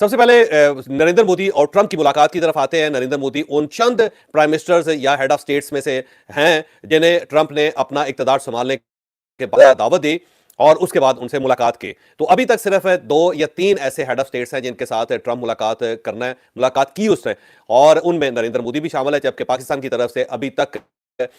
सबसे पहले नरेंद्र मोदी और ट्रंप की मुलाकात की तरफ आते हैं। नरेंद्र मोदी उन चंद प्राइम मिनिस्टर्स या हेड ऑफ स्टेट्स में से हैं जिन्हें ट्रंप ने अपना इक़्तिदार संभालने के बाद दावत दी और उसके बाद उनसे मुलाकात की। तो अभी तक सिर्फ 2 या 3 ऐसे हेड ऑफ स्टेट्स हैं जिनके साथ ट्रंप मुलाकात की उसने, और उनमें नरेंद्र मोदी भी शामिल है। जबकि पाकिस्तान की तरफ से अभी तक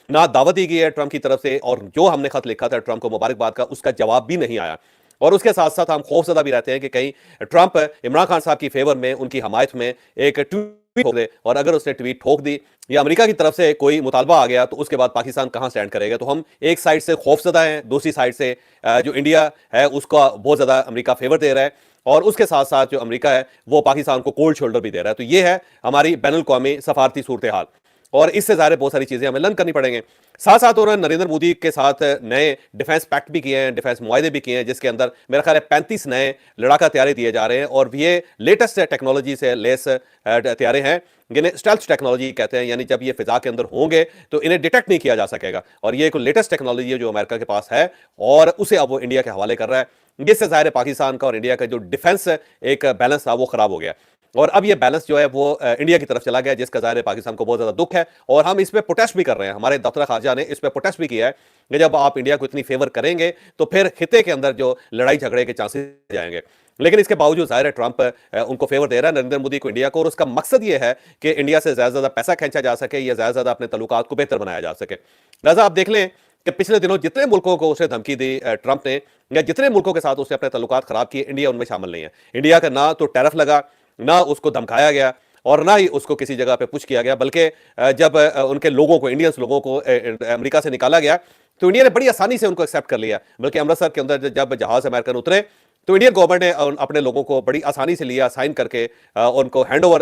ना दावत दी गई है ट्रंप की तरफ से, और जो हमने खत लिखा था ट्रंप को मुबारकबाद का, उसका जवाब भी नहीं आया। और उसके साथ साथ हम खौफजदा भी रहते हैं कि कहीं ट्रंप इमरान खान साहब की फेवर में, उनकी हमायत में एक ट्वीट ठोक दे, और अगर उसने ट्वीट ठोक दी या अमेरिका की तरफ से कोई मुतालबा आ गया तो उसके बाद पाकिस्तान कहां स्टैंड करेगा। तो हम एक साइड से खौफजदा हैं, दूसरी साइड से जो इंडिया है उसका बहुत ज्यादा अमेरिका फेवर दे रहा है, और उसके साथ साथ जो अमेरिका है वो पाकिस्तान को कोल्ड शोल्डर भी दे रहा है। तो ये है हमारी बैनुल कौमी सफारती सूरत हाल, और इससे ज़ाहिर बहुत सारी चीज़ें हमें लर्न करनी पड़ेंगे। साथ साथ उन्होंने नरेंद्र मोदी के साथ नए डिफेंस पैक्ट भी किए हैं, डिफेंस मुआहदे भी किए हैं, जिसके अंदर मेरा ख्याल है 35 नए लड़ाका हथियारे दिए जा रहे हैं, और ये लेटेस्ट टेक्नोलॉजी से लेस हथियारे हैं जिन्हें स्टेल्थ टेक्नोलॉजी कहते हैं। यानी जब ये फिजा के अंदर होंगे तो इन्हें डिटेक्ट नहीं किया जा सकेगा, और ये एक लेटेस्ट टेक्नोलॉजी है जो अमेरिका के पास है, और उसे अब वो इंडिया के हवाले कर रहा है। जिससे ज़ाहिर है पाकिस्तान का और इंडिया का जो डिफेंस एक बैलेंस था वो खराब हो गया, और अब ये बैलेंस जो है वो इंडिया की तरफ चला गया, जिसका ज़ाहिर है पाकिस्तान को बहुत ज़्यादा दुख है। और हम इस पे प्रोटेस्ट भी कर रहे हैं, हमारे दफ्तर खारजा ने इस पे प्रोटेस्ट भी किया है कि जब आप इंडिया को इतनी फेवर करेंगे तो फिर खिते के अंदर जो लड़ाई झगड़े के चांसेस जाएंगे। लेकिन इसके बावजूद ज़ाहिर है ट्रंप उनको फेवर दे रहा है, नरेंद्र मोदी को, इंडिया को, और उसका मकसद ये है कि इंडिया से ज़्यादा ज़्यादा पैसा खींचा जा सके या ज़्यादा ज़्यादा अपने तल्लुकात को बेहतर बनाया जा सके। लिहाजा आप देख लें कि पिछले दिनों जितने मुल्कों को उसने धमकी दी ट्रंप ने, या जितने मुल्कों के साथ उसने अपने तल्लुकात खराब किए, इंडिया उनमें शामिल नहीं है। इंडिया का ना तो टैरिफ लगा, ना उसको धमकाया गया, और ना ही उसको किसी जगह पे पुश किया गया, बल्कि जब उनके लोगों को, इंडियंस लोगों को अमेरिका से निकाला गया तो इंडिया ने बड़ी आसानी से उनको एक्सेप्ट कर लिया। बल्कि अमृतसर के अंदर जब जहाज अमेरिकन उतरे तो इंडियन गवर्नमेंट ने अपने लोगों को बड़ी आसानी से लिया, साइन करके उनको हैंड ओवर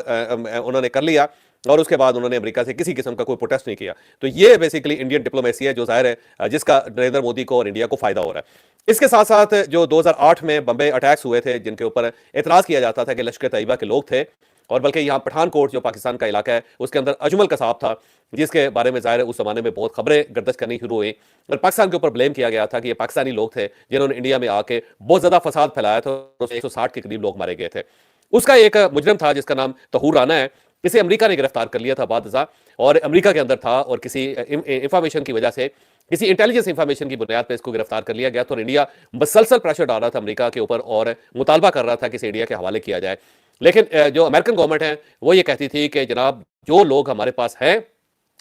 उन्होंने कर लिया, और उसके बाद उन्होंने अमेरिका से किसी किस्म का कोई प्रोटेस्ट नहीं किया। तो ये बेसिकली इंडियन डिप्लोमेसी है जो जाहिर है जिसका नरेंद्र मोदी को और इंडिया को फायदा हो रहा है। इसके साथ साथ जो 2008 में बम्बई अटैक्स हुए थे, जिनके ऊपर एतराज किया जाता था कि लश्कर तैयबा के लोग थे, और बल्कि यहाँ पठानकोट जो पाकिस्तान का इलाका है उसके अंदर अजमल कसाब था, जिसके बारे में जाहिर है उस जमाने में बहुत खबरें गर्दिश करनी शुरू हुई, और पाकिस्तान के ऊपर ब्लेम किया गया था कि ये पाकिस्तानी लोग थे जिन्होंने इंडिया में आके बहुत ज्यादा फसाद फैलाया था, 160 के करीब लोग मारे गए थे। उसका एक मुजरिम था जिसका नाम तहूर राना है, इसे अमेरिका ने गिरफ्तार कर लिया था बाद, और अमेरिका के अंदर था, और किसी इंफॉर्मेशन की वजह से, किसी इंटेलिजेंस इंफॉर्मेशन की बुनियाद पर इसको गिरफ्तार कर लिया गया। तो इंडिया मुसलसल प्रेशर डाल रहा था अमेरिका के ऊपर और मुतालबा कर रहा था कि इसे इंडिया के हवाले किया जाए। लेकिन जो अमेरिकन गवर्नमेंट है वो ये कहती थी कि जनाब जो लोग हमारे पास हैं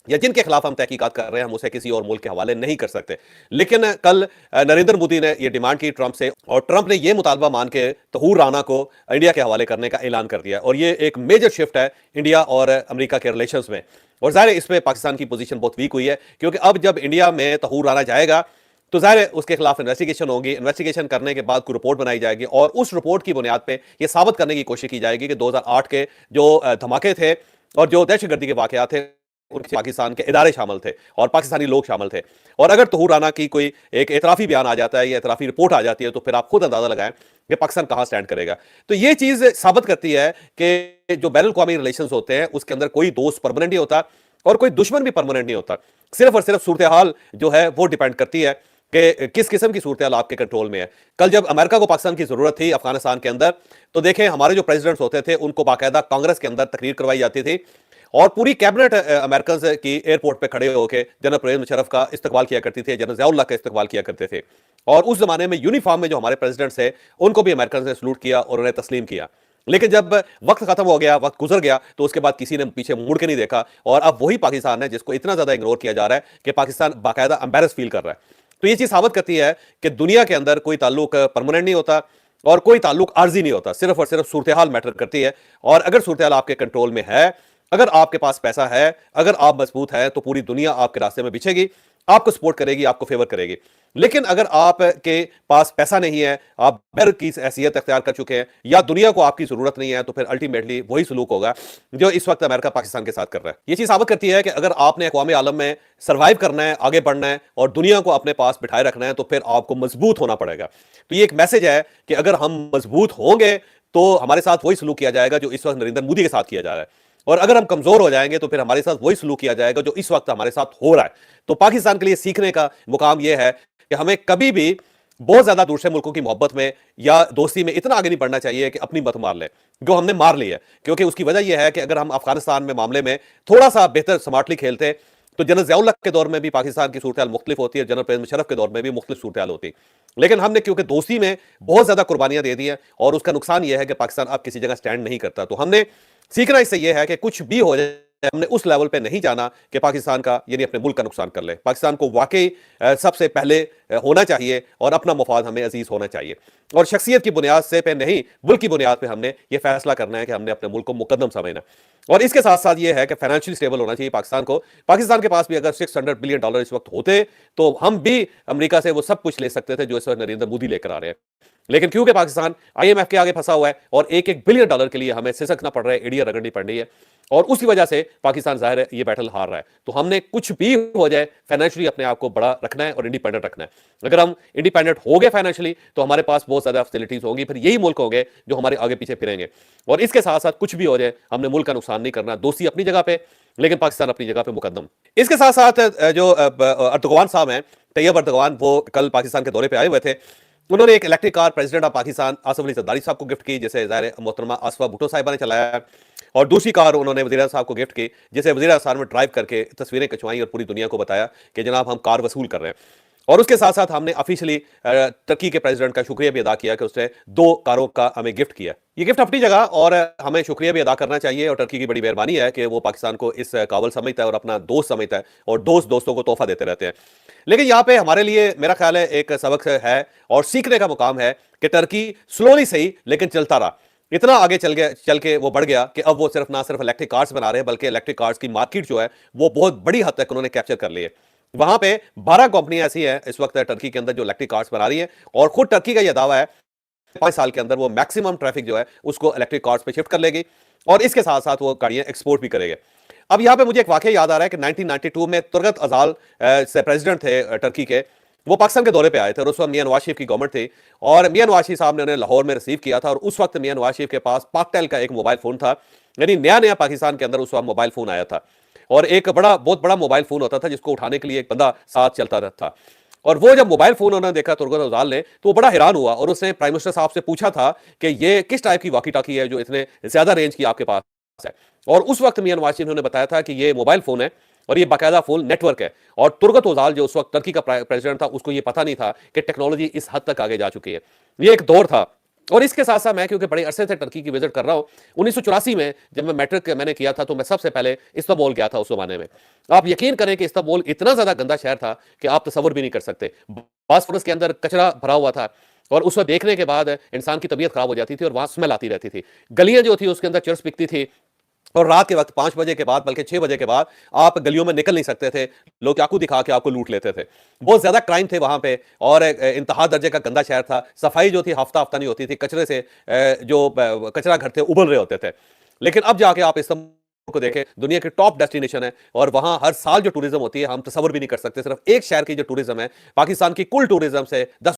या जिनके खिलाफ हम तहकीकात कर रहे हैं हम उसे किसी और मुल्क के हवाले नहीं कर सकते। लेकिन कल नरेंद्र मोदी ने यह डिमांड की ट्रंप से, और ट्रंप ने यह मुतालबा मान के तहूर राना को इंडिया के हवाले करने का ऐलान कर दिया, और ये एक मेजर शिफ्ट है इंडिया और अमेरिका के रिलेशंस में। और जाहिर है इसमें पाकिस्तान की पोजीशन बहुत वीक हुई है, क्योंकि अब जब इंडिया में तहूर राना जाएगा तो जाहिर है उसके खिलाफ इन्वेस्टिगेशन होगी, इन्वेस्टिगेशन करने के बाद कोई रिपोर्ट बनाई जाएगी, और उस रिपोर्ट की बुनियाद पे ये साबित करने की कोशिश की जाएगी कि 2008 के जो धमाके थे और जो दहशतगर्दी के वाकयात थे उनके पाकिस्तान के इदारे शामिल थे और पाकिस्तानी लोग शामिल थे। और अगर तहूर राना की कोई एक एतराफी बयान आ जाता है या एतराफी रिपोर्ट आ जाती है तो फिर आप खुद अंदाजा लगाएं कि पाकिस्तान कहां स्टैंड करेगा। तो ये चीज साबित करती है कि जो बैनुल अक़वामी रिलेशंस होते हैं उसके अंदर कोई दोस्त परमानेंट नहीं होता और कोई दुश्मन भी परमानेंट नहीं होता। सिर्फ और सिर्फ सूरत हाल जो है वो डिपेंड करती है कि किस किस्म की सूरत हाल आपके कंट्रोल में है। कल जब अमेरिका को पाकिस्तान की जरूरत थी अफगानिस्तान के अंदर, तो देखें हमारे जो प्रेसिडेंट्स होते थे उनको बाकायदा कांग्रेस के अंदर तकरीर करवाई जाती थी, और पूरी कैबिनेट अमेरिकन की एयरपोर्ट पे खड़े होकर जनरल परवेज मुशर्रफ का इस्तकबाल किया करती थी, जनरल ज़ियाउल्लाह का इस्तकबाल किया करते थे। और उस जमाने में यूनिफॉर्म में जो हमारे प्रेसिडेंट्स थे उनको भी अमेरिकन ने सलूट किया और उन्हें तस्लीम किया। लेकिन जब वक्त खत्म हो गया, वक्त गुजर गया, तो उसके बाद किसी ने पीछे मुड़ के नहीं देखा, और अब वही पाकिस्तान है जिसको इतना ज्यादा इग्नोर किया जा रहा है कि पाकिस्तान बाकायदा एम्बेरस फील कर रहा है। तो ये चीज साबित करती है कि दुनिया के अंदर कोई ताल्लुक परमानेंट नहीं होता और कोई ताल्लुक आर्जी नहीं होता, सिर्फ और सिर्फ सूरत हाल मैटर करती है। और अगर सूरत हाल आपके कंट्रोल में है, अगर आपके पास पैसा है, अगर आप मजबूत हैं, तो पूरी दुनिया आपके रास्ते में बिछेगी, आपको सपोर्ट करेगी, आपको फेवर करेगी। लेकिन अगर आपके पास पैसा नहीं है, आप बैर की हैसियत अख्तियार कर चुके हैं, या दुनिया को आपकी जरूरत नहीं है, तो फिर अल्टीमेटली वही सलूक होगा जो इस वक्त अमेरिका पाकिस्तान के साथ कर रहा है। ये चीज साबित करती है कि अगर आपने अक़वाम आलम में सर्वाइव करना है, आगे बढ़ना है और दुनिया को अपने पास बिठाए रखना है, तो फिर आपको मजबूत होना पड़ेगा। तो ये एक मैसेज है कि अगर हम मजबूत होंगे तो हमारे साथ वही सलूक किया जाएगा जो इस वक्त नरेंद्र मोदी के साथ किया जा रहा है, और अगर हम कमजोर हो जाएंगे तो फिर हमारे साथ वही सलूक किया जाएगा जो इस वक्त हमारे साथ हो रहा है। तो पाकिस्तान के लिए सीखने का मुकाम यह है कि हमें कभी भी बहुत ज्यादा दूसरे मुल्कों की मोहब्बत में या दोस्ती में इतना आगे नहीं बढ़ना चाहिए कि अपनी मत मार ले, जो हमने मार ली है। क्योंकि उसकी वजह यह है कि अगर हम अफगानिस्तान में मामले में थोड़ा सा बेहतर स्मार्टली खेलते तो जनरल ज़ियाउल हक के दौर में भी पाकिस्तान की सूरत मुख्तलिफ होती है, जनरल परवेज मुशर्रफ के दौर में भी मुख्तलिफ सूरत होती। लेकिन हमने क्योंकि दोस्ती में बहुत ज्यादा कुर्बानियां दे दी हैं और उसका नुकसान यह है कि पाकिस्तान अब किसी जगह स्टैंड नहीं करता। तो हमने सीखना इससे यह है कि कुछ भी हो जाए हमने उस लेवल पे नहीं जाना कि पाकिस्तान का यानी अपने मुल्क का नुकसान कर ले। पाकिस्तान को वाकई सबसे पहले होना चाहिए और अपना मफाद हमें अजीज होना चाहिए और शख्सियत की बुनियाद से पे नहीं, मुल्क की बुनियाद पे हमने ये फैसला करना है कि हमने अपने मुल्क को मुकद्दम समझना। और इसके साथ साथ ये है कि फाइनेंशियली स्टेबल होना चाहिए पाकिस्तान को। पाकिस्तान के पास भी अगर $600 बिलियन इस वक्त होते तो हम भी अमेरिका से वो सब कुछ ले सकते थे जो इस वक्त नरेंद्र मोदी लेकर आ रहे हैं। लेकिन क्योंकि पाकिस्तान IMF के आगे फंसा हुआ है और $1-1 बिलियन के लिए हमें सिसकना पड़ रहा है, एड़ियां रगड़नी पड़ रही है और उसकी वजह से पाकिस्तान जाहिर है ये बैटल हार रहा है। तो हमने कुछ भी हो जाए फाइनेंशियली अपने आप को बड़ा रखना है और इंडिपेंडेंट रखना है। अगर हम इंडिपेंडेंट हो गए फाइनेंशियली तो हमारे पास बहुत ज्यादा फैसिलिटीज होंगी, फिर यही मुल्क होंगे जो हमारे आगे पीछे फिरेंगे। और इसके साथ साथ कुछ भी हो जाए हमने मुल्क का नुकसान नहीं करना, दोस्ती अपनी जगह पे लेकिन पाकिस्तान अपनी जगह पे मुकद्दम। इसके साथ साथ जो अर्दोगान साहब हैं, तैयब अर्दोगान, वो कल पाकिस्तान के दौरे पे आए हुए थे। उन्होंने एक electric car president of Pakistan Asif Ali Zardari साहब को गिफ्ट की, जिसे ज़ाहिर मोहतरमा आसफा भुट्टो साहिबा ने चलाया, और दूसरी कार उन्होंने वज़ीर साहब को गिफ्ट की, जिसे वज़ीर साहब ने ड्राइव करके तस्वीरें खिंचवाई और पूरी दुनिया को बताया कि जनाब हम कार वसूल कर रहे हैं। और उसके साथ साथ हमने ऑफिशियली तुर्की के प्रेसिडेंट का शुक्रिया भी अदा किया कि उसने 2 कारों का हमें गिफ्ट किया। ये गिफ्ट अपनी जगह और हमें शुक्रिया भी अदा करना चाहिए और तुर्की की बड़ी मेहरबानी है कि वो पाकिस्तान को इस काबिल समझता है और अपना दोस्त समझता है और दोस्त दोस्तों को तोहफा देते रहते हैं। लेकिन यहाँ पे हमारे लिए मेरा ख्याल है एक सबक है और सीखने का मुकाम है कि तुर्की स्लोली सही लेकिन चलता रहा, इतना आगे चल के वो बढ़ गया कि अब वो ना सिर्फ इलेक्ट्रिक कार्स बना रहे हैं बल्कि इलेक्ट्रिक कार्स की मार्केट जो है वो बहुत बड़ी हद तक उन्होंने कैप्चर कर ली है। वहां पे 12 कंपनियां ऐसी हैं इस वक्त तुर्की के अंदर जो इलेक्ट्रिक कार्स बना रही हैं और खुद तुर्की का यह दावा है 5 साल के अंदर वो मैक्सिमम ट्रैफिक जो है उसको इलेक्ट्रिक कार्स पे शिफ्ट कर लेगी और इसके साथ साथ वो गाड़ियां एक्सपोर्ट भी करेगी। अब यहां पे मुझे एक वाकया याद आ रहा है कि 1992 में तुर्गत अजाल से प्रेसिडेंट थे तुर्की के, वो पाकिस्तान के दौरे पे आए थे और उस वक्त मियां नवाज शरीफ की गवर्नमेंट थी और मियां नवाज शरीफ साहब ने उन्हें लाहौर में रिसीव किया था और उस वक्त मियां नवाज शरीफ के पास पाकटेल का एक मोबाइल फोन था, यानी नया नया पाकिस्तान के अंदर उस वक्त मोबाइल फोन आया था और एक बहुत बड़ा मोबाइल फोन होता था जिसको उठाने के लिए एक बंदा साथ चलता रहता था। और वो जब मोबाइल फोन उन्होंने देखा तुर्गत अजाल ने तो वो बड़ा हैरान हुआ और उसने प्राइम मिनिस्टर साहब से पूछा था कि ये किस टाइप की वॉकी टॉकी है जो इतने ज्यादा रेंज की आपके पास है। और उस वक्त मियां नवाज शरीफ ने बताया था कि ये मोबाइल फोन है और ये बाकायदा फोन नेटवर्क है। और तुर्गत अजाल जो उस वक्त तुर्की का प्रेसिडेंट था उसको ये पता नहीं था कि टेक्नोलॉजी इस हद तक आगे जा चुकी है। ये एक दौर था। और इसके साथ साथ मैं क्योंकि बड़े अरसे से तुर्की की विजिट कर रहा हूं, 1984 में जब मैं मैट्रिक मैंने किया था तो मैं सबसे पहले इस्तांबुल गया था उस जमाने में। आप यकीन करें कि इस्तांबुल इतना ज्यादा गंदा शहर था कि आप तसव्वुर भी नहीं कर सकते। बॉस्फोरस के अंदर कचरा भरा हुआ था और उसको देखने के बाद इंसान की तबीयत खराब हो जाती थी और वहां स्मेल आती रहती थी। गलियां जो थी उसके अंदर चिरस बिकती थी और रात के वक्त 5 बजे के बाद बल्कि 6 बजे के बाद आप गलियों में निकल नहीं सकते थे, लोग चाकू दिखा के आपको लूट लेते थे। बहुत ज्यादा क्राइम थे वहां पे और इंतहा दर्जे का गंदा शहर था। सफाई जो थी हफ्ता हफ्ता नहीं होती थी, कचरे से जो कचरा घर थे उबल रहे होते थे। लेकिन अब जाके आप इस्तांबुल को देखें, दुनिया की टॉप डेस्टिनेशन है और वहां हर साल जो टूरिज्म होती है हम तसव्वुर भी नहीं कर सकते। सिर्फ एक शहर की जो टूरिज्म है पाकिस्तान की कुल टूरिज्म से 10